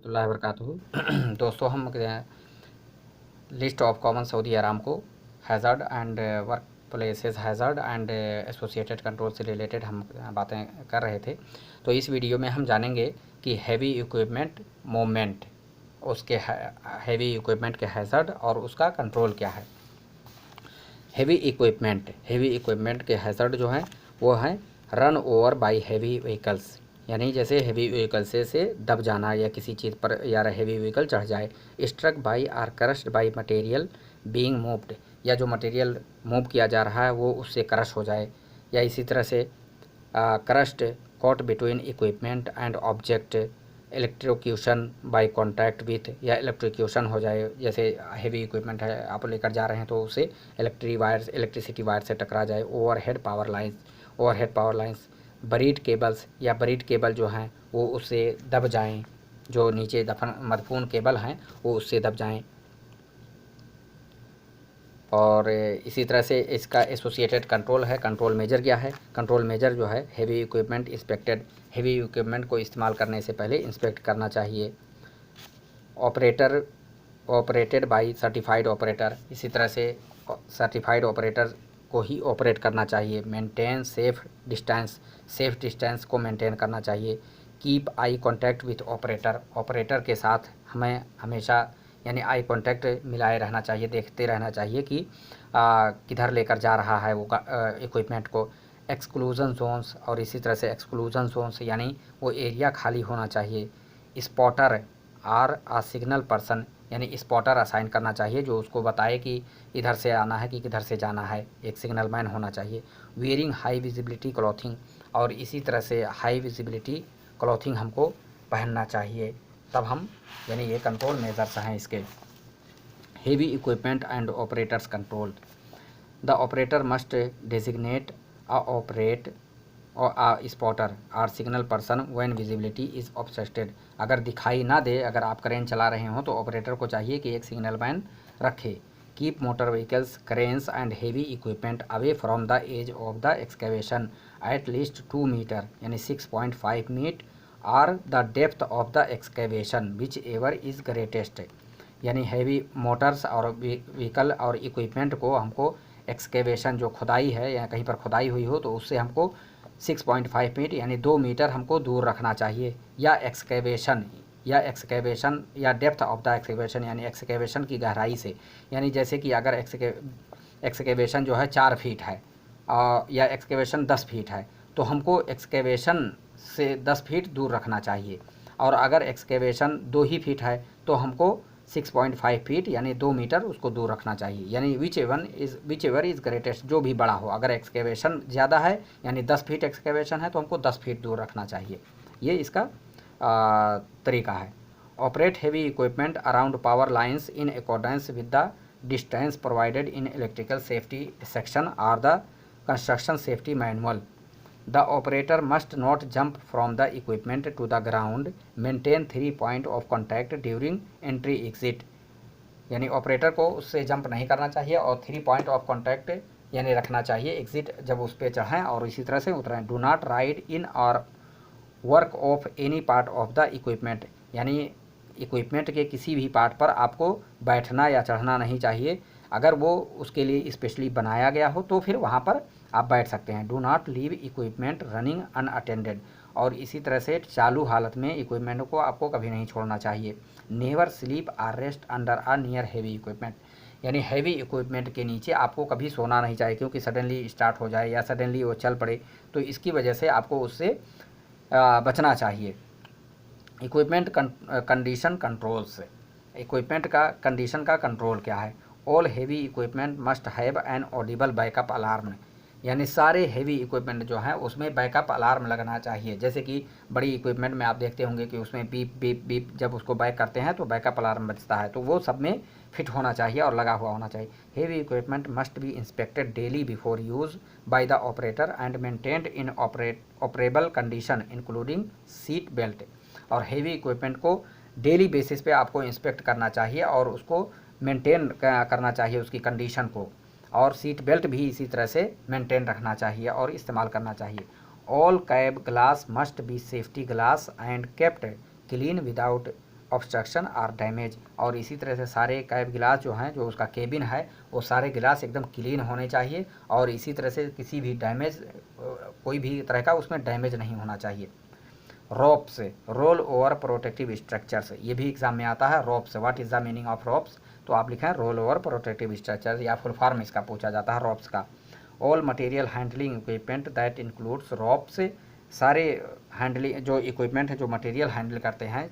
वरहमतुल्लाहि वबरकातुहू। दोस्तों, हम list of common Saudi Aramco hazard and work places hazard and associated control से related हम बातें कर रहे थे। तो इस वीडियो में हम जानेंगे कि हैवी इक्विपमेंट मूवमेंट, उसके हैवी इक्विपमेंट के हैज़ार्ड और उसका कंट्रोल क्या है। हैवी इक्विपमेंट के हैज़ार्ड जो हैं वो हैं run over by heavy vehicles, यानी जैसे हैवी व्हीकल से दब जाना या किसी चीज़ पर या हैवी व्हीकल चढ़ जाए। Struck by or crushed by material being moved, या जो मटेरियल मूव किया जा रहा है वो उससे क्रश हो जाए, या इसी तरह से crushed caught between equipment and object, electrocution by contact with, या इलेक्ट्रोक्यूशन हो जाए, जैसे हैवी इक्विपमेंट है आप लेकर जा रहे हैं तो उसे इलेक्ट्रिसिटी वायर से टकरा जाए। Overhead power lines, buried cables, या बरीड केबल जो हैं वो उससे दब जाएं, जो नीचे मदफून केबल हैं वो उससे दब जाएं। और इसी तरह से इसका एसोसिएटेड कंट्रोल है। कंट्रोल मेजर क्या है? कंट्रोल मेजर जो है heavy equipment inspected, heavy equipment को इस्तेमाल करने से पहले इंस्पेक्ट करना चाहिए। ऑपरेटेड बाय सर्टिफाइड ऑपरेटर, इसी तरह से सर्टिफाइड ऑपरेटर को ही ऑपरेट करना चाहिए। मेंटेन सेफ डिस्टेंस को मेंटेन करना चाहिए। Keep eye contact with operator के साथ हमें हमेशा यानी आई कांटेक्ट मिलाए रहना चाहिए, देखते रहना चाहिए कि किधर लेकर जा रहा है वो इक्विपमेंट को। एक्सक्लूजन जोन्स, और इसी तरह से एक्सक्लूजन जोन्स यानी वो एरिया खाली होना चाहिए। Spotter or a signal person, यानी स्पॉटर असाइन करना चाहिए जो उसको बताए कि इधर से आना है कि किधर से जाना है, एक सिग्नल मैन होना चाहिए। वेयरिंग हाई विजिबिलिटी क्लॉथिंग, और इसी तरह से हाई विजिबिलिटी क्लॉथिंग हमको पहनना चाहिए, तब हम यानी ये कंट्रोल मेजर्स हैं इसके। Heavy equipment and operators control, the operator must designate operate or spotter or signal person when visibility is obstructed. अगर दिखाई ना दे, अगर आप क्रेन चला रहे हो तो ऑपरेटर को चाहिए कि एक सिग्नल मैन रखे। Keep motor vehicles, cranes and heavy equipment away from the edge of the excavation at least 2 meter, यानी 6.5 मीट or the depth of the excavation whichever is greatest, यानी हैवी मोटर्स और vehicle और equipment को हमको excavation जो खुदाई है या कहीं पर खुदाई हुई हो तो उससे हमको 6.5 फीट यानी 2 मीटर हमको दूर रखना चाहिए। या एक्सकेवेशन या डेप्थ ऑफ द एक्सकेवेशन, यानी एक्सकेवेशन की गहराई से, यानी जैसे कि अगर एक्सकेवेशन जो है 4 फीट है या एक्सकेवेशन 10 फीट है तो हमको एक्सकेवेशन से 10 फीट दूर रखना चाहिए। और अगर एक्सकेवेशन 2 ही फीट है तो हमको 6.5 फीट यानी 2 मीटर उसको दूर रखना चाहिए, यानी विच एवर इज़ ग्रेटेस्ट, जो भी बड़ा हो। अगर एक्सकेवेशन ज़्यादा है यानी 10 फीट एक्सकेवेशन है तो हमको 10 फीट दूर रखना चाहिए। ये इसका तरीका है। Operate heavy equipment around power lines in accordance with the distance provided in electrical safety section or the construction safety manual. The operator must not jump from the equipment to the ground. Maintain 3 point of contact during entry exit, यानी operator को उससे jump नहीं करना चाहिए और 3 point of contact यानी रखना चाहिए एग्जिट जब उस पर चढ़ें और इसी तरह से उतरें। डू नॉट राइड इन और work of any part of the equipment, यानी इक्विपमेंट के किसी भी पार्ट पर आपको बैठना या चढ़ना नहीं चाहिए। अगर वो उसके लिए स्पेशली बनाया गया हो तो फिर वहाँ पर आप बैठ सकते हैं। Do not leave equipment running unattended, और इसी तरह से चालू हालत में इक्विपमेंट को आपको कभी नहीं छोड़ना चाहिए। Never sleep or rest under or near heavy equipment, यानी हैवी इक्विपमेंट के नीचे आपको कभी सोना नहीं चाहिए, क्योंकि सडनली स्टार्ट हो जाए या सडनली वो चल पड़े तो इसकी वजह से आपको उससे बचना चाहिए। इक्विपमेंट कंडीशन कंट्रोल्स, इक्विपमेंट का कंडीशन का कंट्रोल क्या है? All heavy equipment must have an audible backup alarm, यानी सारे हैवी इक्विपमेंट जो हैं उसमें बैकअप अलार्म लगना चाहिए। जैसे कि बड़ी इक्विपमेंट में आप देखते होंगे कि उसमें बीप बीप बीप जब उसको बैक करते हैं तो बैकअप अलार्म बजता है, तो वो सब में फिट होना चाहिए और लगा हुआ होना चाहिए। Heavy equipment must be inspected daily before use by the operator and maintained in operable condition including seat belt, और हैवी इक्विपमेंट को डेली बेसिस पे आपको इंस्पेक्ट करना चाहिए और उसको मेंटेन करना चाहिए उसकी कंडीशन को, और सीट बेल्ट भी इसी तरह से मेंटेन रखना चाहिए और इस्तेमाल करना चाहिए। All cab glass must be safety glass and kept clean without obstruction और डैमेज। और इसी तरह से सारे कैब गिलास जो हैं, जो उसका केबिन है, वो सारे गिलास एकदम क्लीन होने चाहिए और इसी तरह से किसी भी डैमेज, कोई भी तरह का उसमें डैमेज नहीं होना चाहिए। Ropes, roll over protective structures, ये भी एग्जाम में आता है। Ropes, what is the meaning of ropes, तो आप लिखें रोल ओवर प्रोटेक्टिव स्ट्रक्चर, या फुल फॉर्म इसका पूछा जाता है रोप्स का। All material handling equipment that includes ropes, सारे हैंडलिंग जो इक्विपमेंट है जो मटेरियल हैंडल करते हैं,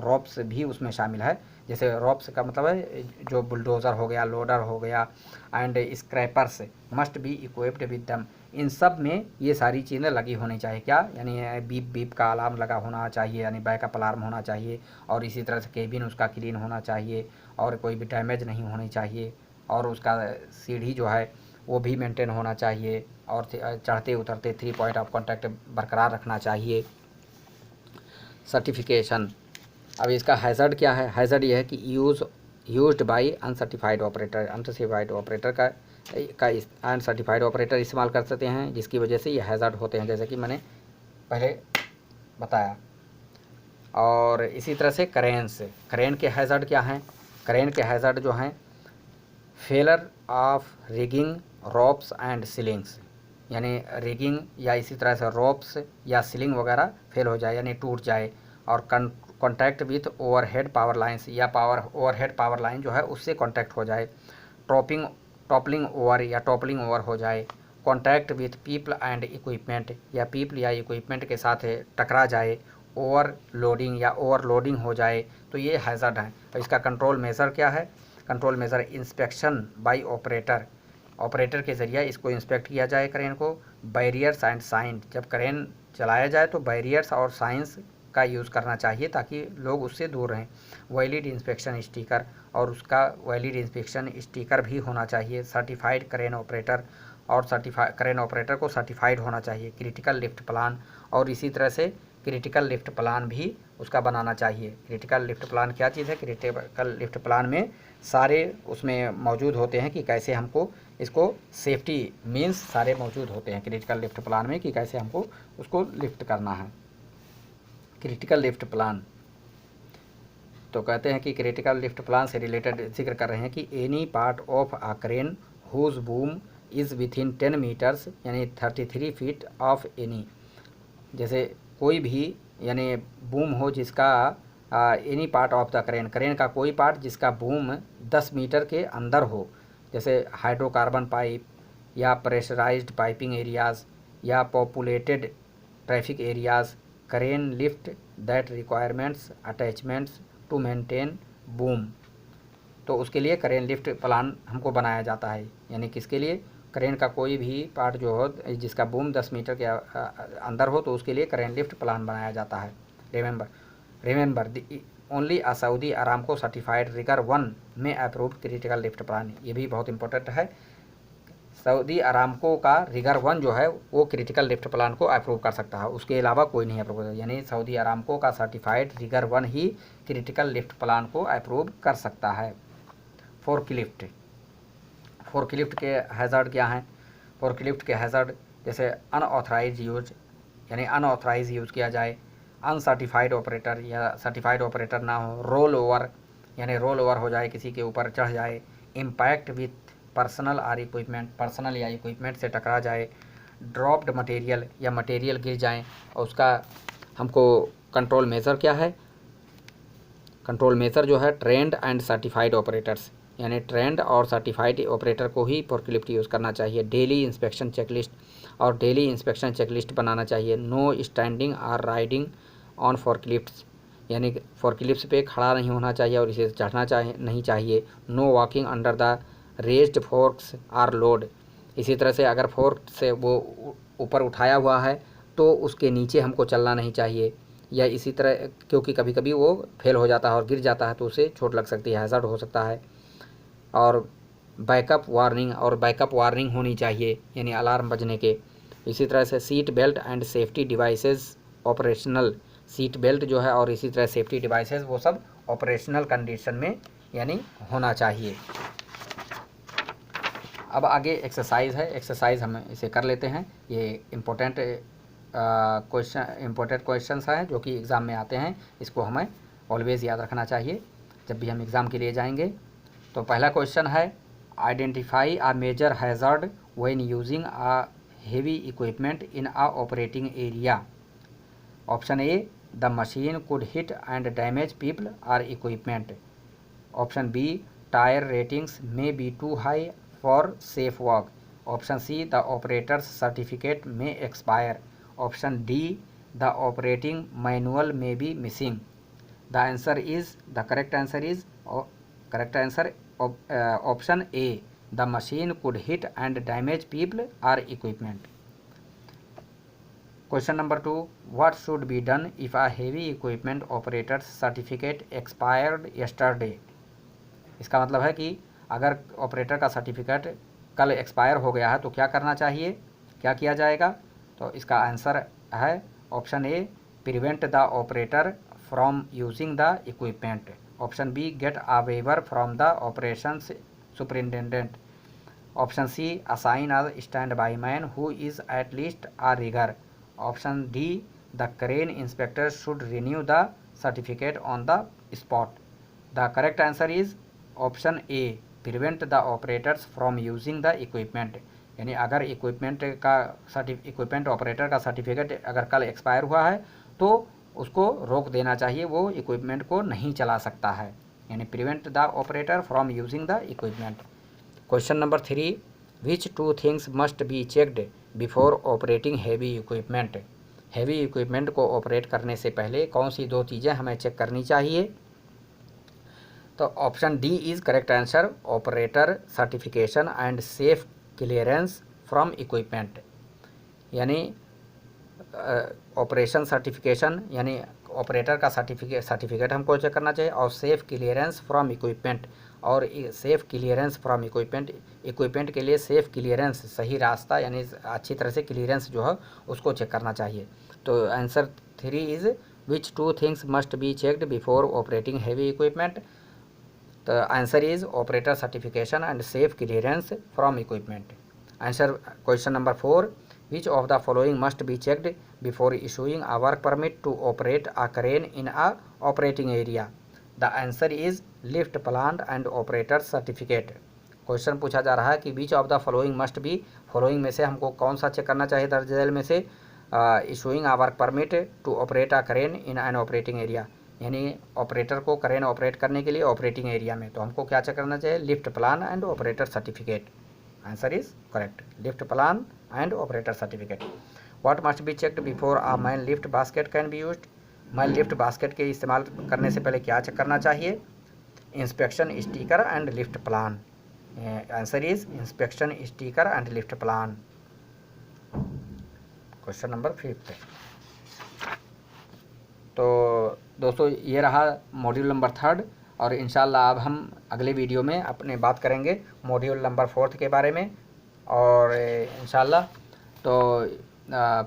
रोप्स भी उसमें शामिल है। जैसे रोप्स का मतलब है जो बुलडोज़र हो गया, लोडर हो गया, and scrapers must be equipped with them. इन सब में ये सारी चीज़ें लगी होनी चाहिए। क्या यानी बीप बीप का अलार्म लगा होना चाहिए, यानी बैकअप अलार्म होना चाहिए, और इसी तरह से केबिन उसका क्लीन होना चाहिए और कोई भी डैमेज नहीं होनी चाहिए, और उसका सीढ़ी जो है वो भी मेंटेन होना चाहिए, और चढ़ते उतरते 3 पॉइंट ऑफ कांटेक्ट बरकरार रखना चाहिए। सर्टिफिकेशन, अब इसका हैज़र्ड क्या है? हैज़र्ड ये है कि used by uncertified operator, uncertified operator का अनसर्टिफाइड ऑपरेटर इस्तेमाल कर सकते हैं, जिसकी वजह से ये हैज़र्ड होते हैं, जैसे कि मैंने पहले बताया। और इसी तरह से क्रेन के हैज़र्ड क्या हैं? क्रेन के हैज़र्ड जो हैं, failure of rigging, ropes and ceilings, यानी रिगिंग या इसी तरह से रोप्स या सीलिंग वगैरह फेल हो जाए, यानी टूट जाए, और contact with overhead power lines, या ओवरहेड पावर लाइन जो है उससे कॉन्टैक्ट हो जाए, टॉपलिंग ओवर या टॉपलिंग ओवर हो जाए, contact with people and equipment, या पीपल या इक्विपमेंट के साथ टकरा जाए, ओवरलोडिंग या ओवरलोडिंग हो जाए, तो ये हैज़र्ड है। और इसका कंट्रोल मेज़र क्या है? Control measure inspection by operator के ज़रिए इसको इंस्पेक्ट किया जाए क्रेन को। बैरियर्स एंड साइन, जब क्रेन चलाया जाए तो बैरियर्स और साइंस का यूज़ करना चाहिए ताकि लोग उससे दूर रहें। वैलिड इंस्पेक्शन स्टिकर, और उसका वैलिड इंस्पेक्शन स्टिकर भी होना चाहिए। सर्टिफाइड क्रेन ऑपरेटर, और क्रेन ऑपरेटर को सर्टिफाइड होना चाहिए। क्रिटिकल लिफ्ट प्लान, और इसी तरह से क्रिटिकल लिफ्ट प्लान भी उसका बनाना चाहिए। क्रिटिकल लिफ्ट प्लान क्या चीज़ है? क्रिटिकल लिफ्ट प्लान में सारे उसमें मौजूद होते हैं कि कैसे हमको इसको सेफ्टी मीन्स सारे मौजूद होते हैं क्रिटिकल लिफ्ट प्लान में कि कैसे हमको उसको लिफ्ट करना है। क्रिटिकल लिफ्ट प्लान, तो कहते हैं कि क्रिटिकल लिफ्ट प्लान से रिलेटेड जिक्र कर रहे हैं कि any part of a crane whose boom is within 10 meters, यानी 33 फीट ऑफ एनी, जैसे कोई भी यानी बूम हो जिसका any part of the crane का कोई पार्ट जिसका बूम 10 मीटर के अंदर हो, जैसे हाइड्रोकार्बन पाइप या प्रेशराइज्ड पाइपिंग एरियाज़ या populated traffic areas, crane lift that requirements attachments to maintain boom, तो उसके लिए क्रेन लिफ्ट प्लान हमको बनाया जाता है। यानी किसके लिए? क्रेन का कोई भी पार्ट जो हो जिसका बूम 10 मीटर के अंदर हो, तो उसके लिए क्रेन लिफ्ट प्लान बनाया जाता है। Remember only a Saudi Aramco certified rigger 1 में अप्रूव्ड क्रिटिकल लिफ्ट प्लान, ये भी बहुत इंपॉर्टेंट है। सऊदी अरामको का रिगर 1 जो है वो क्रिटिकल लिफ्ट प्लान को अप्रूव कर सकता है, उसके अलावा कोई नहीं अप्रूव कर, यानी सऊदी अरामको का सर्टिफाइड रिगर 1 ही क्रिटिकल लिफ्ट प्लान को अप्रूव कर सकता है। फोर्कलिफ्ट के हैज़र्ड क्या हैं? फोर्कलिफ्ट के हैज़र्ड जैसे अनऑथराइज यूज, यानी अनऑथराइज यूज़ किया जाए, अनसर्टिफाइड ऑपरेटर या सर्टिफाइड ऑपरेटर ना हो, रोल ओवर, यानी रोल ओवर हो जाए, किसी के ऊपर चढ़ जाए, इम्पैक्ट विथ पर्सनल और इक्विपमेंट, पर्सनल या इक्विपमेंट से टकरा जाए, ड्रॉप्ड मटेरियल या मटेरियल गिर जाए, और उसका हमको कंट्रोल मेज़र क्या है? कंट्रोल मेज़र जो है ट्रेंड एंड सर्टिफाइड ऑपरेटर्स, यानी ट्रेंड और सर्टिफाइड ऑपरेटर को ही फोर्कलिफ्ट यूज़ करना चाहिए। डेली इंस्पेक्शन चेकलिस्ट, और डेली इंस्पेक्शन चेकलिस्ट बनाना चाहिए। नो स्टैंडिंग और राइडिंग ऑन फोर्कलिफ्ट्स, यानी फोर्कलिफ्ट्स पे खड़ा नहीं होना चाहिए और इसे चढ़ना नहीं चाहिए। No walking under the raised forks or load, इसी तरह से अगर फोर्क से वो ऊपर उठाया हुआ है तो उसके नीचे हमको चलना नहीं चाहिए, या इसी तरह क्योंकि कभी कभी वो फेल हो जाता है और गिर जाता है तो उसे चोट लग सकती है, हैज़र्ड हो सकता है। और बैकअप वार्निंग होनी चाहिए, यानी अलार्म बजने के। इसी तरह से seat belt and safety devices operational, seat belt जो है और इसी तरह सेफ्टी डिवाइसेस वो सब ऑपरेशनल कंडीशन में यानी होना चाहिए। अब आगे एक्सरसाइज है, एक्सरसाइज हम इसे कर लेते हैं। ये इम्पोर्टेंट क्वेश्चंस हैं जो कि एग्ज़ाम में आते हैं, इसको हमें ऑलवेज़ याद रखना चाहिए जब भी हम एग्ज़ाम के लिए जाएंगे। तो पहला क्वेश्चन है, identify a major hazard when using a heavy equipment in a operating area. Option A, the machine could hit and damage people or equipment. Option B, tyre ratings may be too high for safe work. Option C, the operator's certificate may expire. Option D, the operating manual may be missing. The answer is, the correct answer option A, the machine could hit and damage people or equipment. Question number 2, what should be done if a heavy equipment operators certificate expired yesterday. इसका मतलब है कि अगर operator का certificate कल expire हो गया है तो क्या करना चाहिए, क्या किया जाएगा। तो इसका आंसर है option A, prevent the operator from using the equipment. Option B, get a waiver from the operations superintendent. Option C, assign a stand by man who is at least a rigger. Option D, the crane inspector should renew the certificate on the spot. The correct answer is option A, prevent the operators from using the equipment. यानी अगर equipment operator का certificate अगर कल expire हुआ है तो उसको रोक देना चाहिए, वो इक्विपमेंट को नहीं चला सकता है। यानी prevent the operator from using the equipment. Question number 3, which two things must be checked before operating heavy equipment. Heavy equipment को ऑपरेट करने से पहले कौन सी 2 चीज़ें हमें चेक करनी चाहिए। तो option D is correct answer, operator certification and safe clearance from equipment. यानी ऑपरेशन सर्टिफिकेशन यानी ऑपरेटर का सर्टिफिकेट हमको चेक करना चाहिए, और सेफ क्लियरेंस फ्रॉम इक्विपमेंट। और सेफ क्लियरेंस फ्रॉम इक्विपमेंट के लिए सेफ क्लियरेंस, सही रास्ता यानी अच्छी तरह से क्लियरेंस जो है उसको चेक करना चाहिए। तो answer 3 is, which two things must be checked before operating heavy equipment. The answer is operator certification and safe clearance from equipment. Answer question number 4, which of the following must be checked before issuing a work permit to operate a crane in a operating area? The answer is lift plan and operator certificate. Question पूछा जा रहा है कि which of the following must be, following में से हमको कौन सा चेक करना चाहिए दर्ज झेल में से। Issuing a work permit to operate a crane in an operating area, यानी ऑपरेटर को क्रेन ऑपरेट करने के लिए ऑपरेटिंग एरिया में, तो हमको क्या चेक करना चाहिए, lift plan and operator certificate. Answer is correct, lift plan and operator certificate. What must be checked before uh man lift basket can be used. Man lift basket के इस्तेमाल करने से पहले क्या चेक करना चाहिए, inspection sticker and lift plan. Answer is inspection sticker and lift plan. Question number 5। तो दोस्तों ये रहा मॉड्यूल नंबर 3, और इंशाल्लाह अब हम अगले वीडियो में अपने बात करेंगे मॉड्यूल नंबर 4 के बारे में। और इंशाल्लाह तो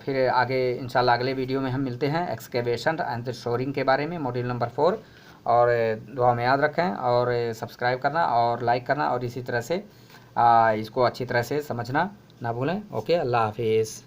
फिर आगे इंशाल्लाह अगले वीडियो में हम मिलते हैं एक्सकेवेशन एंड शोरिंग के बारे में, मॉड्यूल नंबर 4। और दुआ में याद रखें और सब्सक्राइब करना और लाइक करना, और इसी तरह से इसको अच्छी तरह से समझना ना भूलें। ओके, अल्लाह हाफिज़।